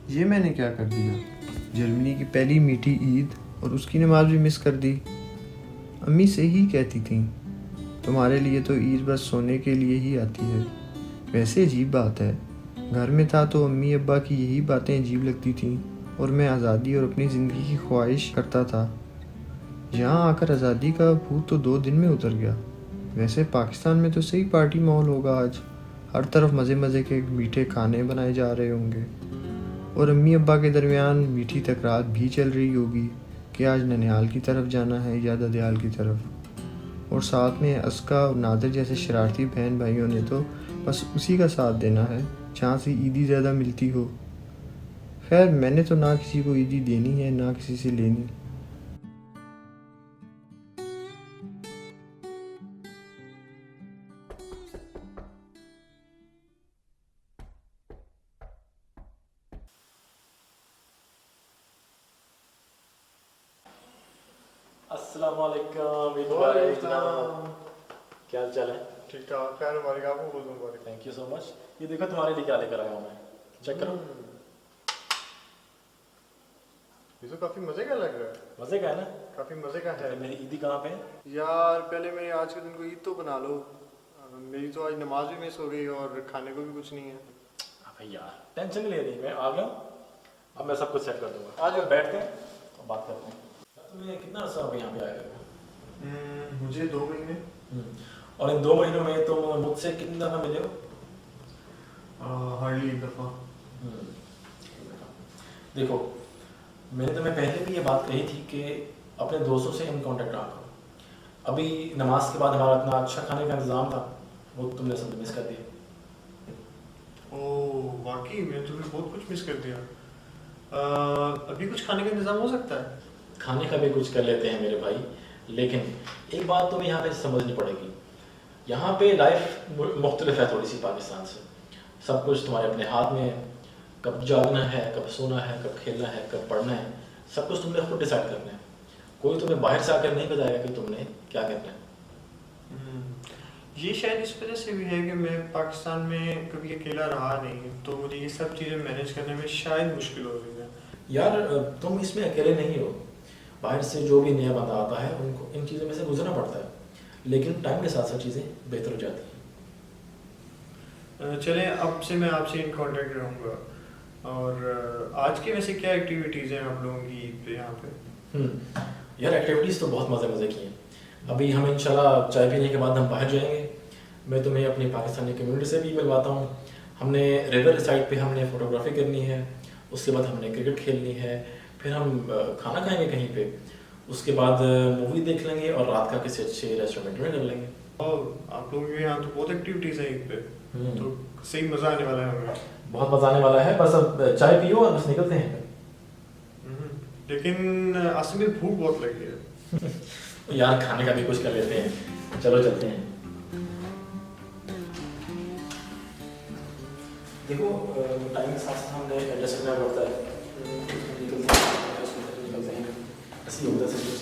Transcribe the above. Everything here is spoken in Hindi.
ये मैंने क्या कर दिया? जर्मनी की पहली मीठी ईद और उसकी नमाज भी मिस कर दी। अम्मी से ही कहती थी, तुम्हारे लिए तो ईद बस सोने के लिए ही आती है। वैसे अजीब बात है, घर में था तो अम्मी अब्बा की यही बातें अजीब लगती थीं और मैं आज़ादी और अपनी ज़िंदगी की ख्वाहिश करता था। यहाँ आकर आज़ादी का भूत तो 2 दिन में उतर गया। वैसे पाकिस्तान में तो सही पार्टी माहौल होगा आज। हर तरफ मज़े मज़े के मीठे खाने बनाए जा रहे होंगे और अम्मी अब्बा के दरमियान मीठी तकरार भी चल रही होगी कि आज ननिहाल की तरफ जाना है या ददयाल की तरफ। और साथ में अस्का और नादिर जैसे शरारती बहन भाइयों ने तो बस उसी का साथ देना है जहाँ से ईदी ज़्यादा मिलती हो। खैर, मैंने तो ना किसी को ईदी देनी है ना किसी से लेनी। अस्सलाम वालेकुम ईद मुबारक जनाब। क्या हाल चाल है? ठीक ठाक। खैर मुबारक आपको, बहुत मुबारक। Thank you so much. ये देखो तुम्हारे लिए क्या लेकर आया हूँ मैं, चेक करो। ये तो काफी मजे का लग रहा है। मज़े का है ना? काफी मजे का है। तो मेरी ईदी कहाँ पे है? यार पहले मेरे आज के दिन को ईद तो बना लो। मेरी तो आज नमाज भी मिस हो गई और खाने को भी कुछ नहीं है। अबे यार टेंशन नहीं ले रही, मैं आ गया हूँ। अब मैं सब कुछ सेट कर दूंगा। आ जाओ। बैठते हैं और बात करते हैं। तुम्हें कितना अर्सा हो गया यहाँ पे आए हुए? मुझे 2 महीने। और इन 2 महीनों में तुम मुझसे कितनी दफ़ा मिले हो? हार्डली 1 दफ़ा। देखो, मैंने तुम्हें पहले भी ये बात कही थी कि अपने दोस्तों से इन कांटेक्ट रखो। अभी नमाज के बाद हमारा इतना अच्छा खाने का इंतज़ाम था, वो तुमने सब मिस कर दिया। ओह वाकई, मैंने तो भी बहुत कुछ मिस कर दिया। अभी कुछ खाने का इंतजाम हो सकता है? खाने का भी कुछ कर लेते हैं मेरे भाई, लेकिन एक बात तुम्हें यहाँ पे समझनी पड़ेगी। यहाँ पे लाइफ मुख्तलिफ है थोड़ी सी पाकिस्तान से। सब कुछ तुम्हारे अपने हाथ में है। कब जागना है, कब सोना है, कब खेलना है, कब पढ़ना है, सब कुछ तुमने खुद डिसाइड करना है। कोई तुम्हें बाहर से आकर नहीं बताएगा कि तुमने क्या करना है। ये शायद इस वजह से भी है कि मैं पाकिस्तान में कभी अकेला रहा नहीं, तो मुझे ये सब चीज़ें मैनेज करने में शायद मुश्किल हो रही है। यार तुम इसमें अकेले नहीं हो। बाहर से जो भी नया बंदा आता है उनको इन चीज़ों में से गुजरना पड़ता है, लेकिन टाइम के साथ साथ चीज़ें बेहतर हो जाती हैं। चलें, अब से मैं आपसे इन कांटेक्ट रहूँगा। और आज की वैसे क्या एक्टिविटीज़ हैं आप लोगों की ईद पे यहाँ पे? यार एक्टिविटीज़ तो बहुत मज़े की हैं। अभी हम इंशाल्लाह चाय पीने के बाद हम बाहर जाएंगे। मैं तुम्हें अपनी पाकिस्तानी कम्युनिटी से भी मिलवाता हूँ। हमने रिवर साइड पे हमने फ़ोटोग्राफी करनी है, उसके बाद हमने क्रिकेट खेलनी है, फिर हम खाना खाएंगे कहीं पे, उसके बाद मूवी देख लेंगे और रात का किसी अच्छे रेस्टोरेंट में कर लेंगे। और आप लोगों के यहाँ तो बहुत एक्टिविटीज़ हैं ईद पे, तो सही मज़ा आने वाला है हमें। बहुत मज़ा आने वाला है। बस अब चाय पियो और बस निकलते हैं। लेकिन असल में भूख बहुत लगी है। यार खाने का भी कुछ कर लेते हैं, चलो चलते हैं। देखो टाइम के साथ साथ हमने एडजस्ट करना पड़ता है। निकलते हैं, ऐसे ही होता है सब कुछ।